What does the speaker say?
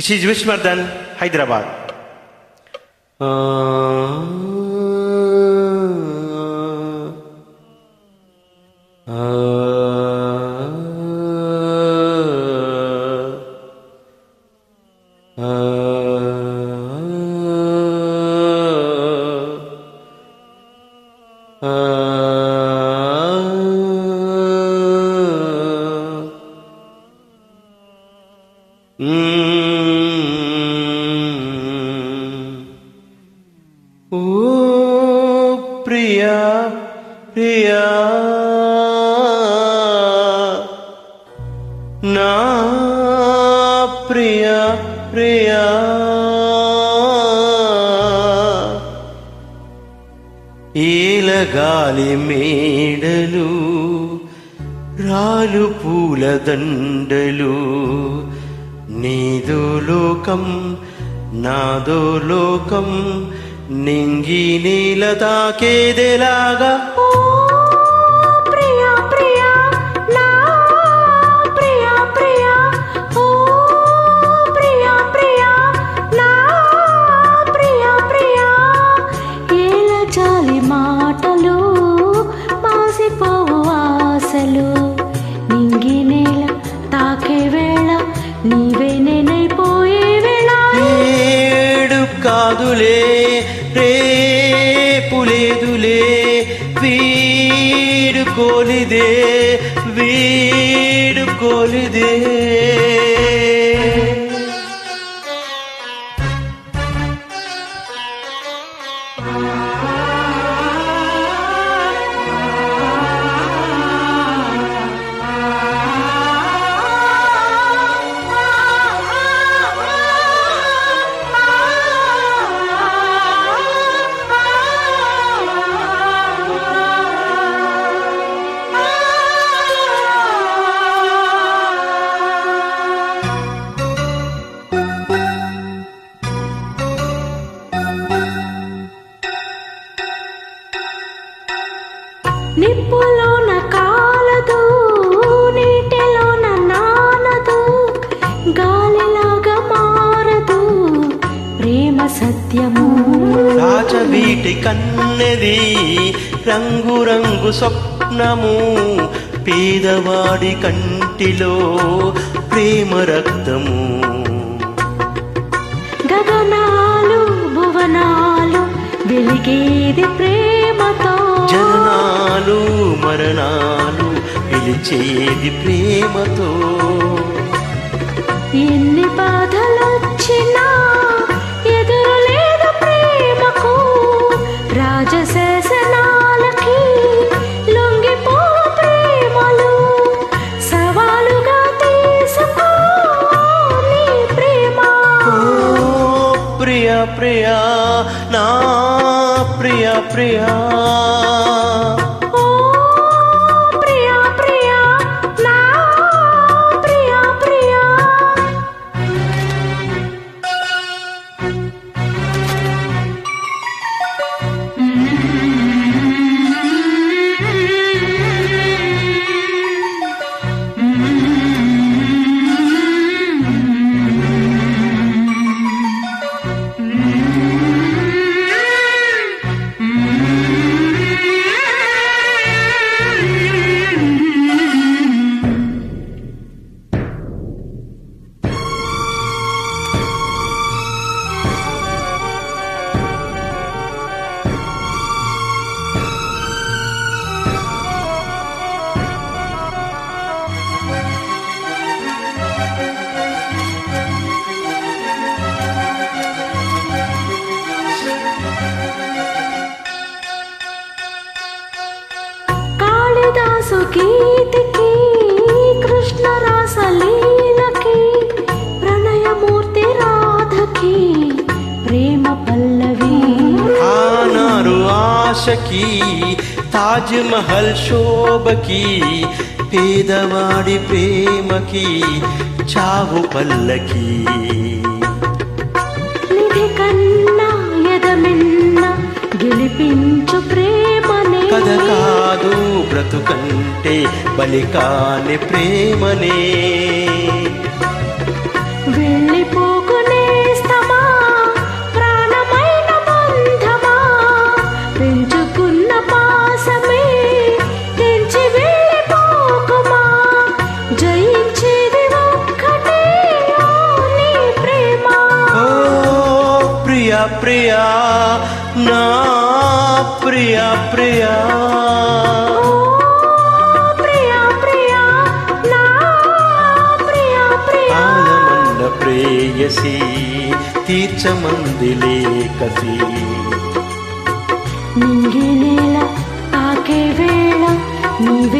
This is Vishwardhan, Hyderabad. ఓ ప్రియా ప్రియా నా ప్రియా ప్రియా ఏలగాలి మేడలు రాలు పూల దండలు నీదో లోకం నాదో లోకం నింగి నీల తాకేదేలాగా మాటలు మాసిపోవు ఆశలు నింగి నేల తాకే వేళ నీవే నేనైపోయే వేళ ఏడు కాదులే రేపులేదులే వీడుకోలిదే వీడుకోలిదే నిప్పులోన కాలదు నీటిలోన నానదు గాలిలాగా మారదు ప్రేమ సత్యము రాజవీటి కన్నెది రంగు రంగు స్వప్నము పేదవాడి కంటిలో ప్రేమ రక్తము గగనాలు భువనాలు వెలిగేది ప్రేమతో జననాలు మరణాలు పిలిచేది ప్రేమతో ఎన్ని బాధలొచ్చినా ఎదురులేదు ప్రేమకు రాజశాసనాలకి లొంగిపో ప్రేమలు సవాలుగా తీసుకో నీ ప్రేమ ప్రియా ప్రియా నా ప్రియా ప్రియా గీతికి కృష్ణ రాసలీలకి ప్రణయమూర్తి రాధకి ప్రేమ పల్లవి ఆనారు ఆశకి తాజ్ మహల్ శోభకి పేదవాడి ప్రేమకి చావు పల్లకి నిధి కన్నా ఎదమిన్న గెలిపించు ప్రేమనే కథ కాదు బ్రతుకంటే బలికాని ప్రేమనే వెళ్ళిపోకు ప్రియా నా ప్రియా ప్రియా ఓ ప్రియా ప్రియా నా ప్రియా ప్రియా ఆలమన్న ప్రేయసి తీర్చమందిలే కసి నింగి నేల తాకే వేళ నీవే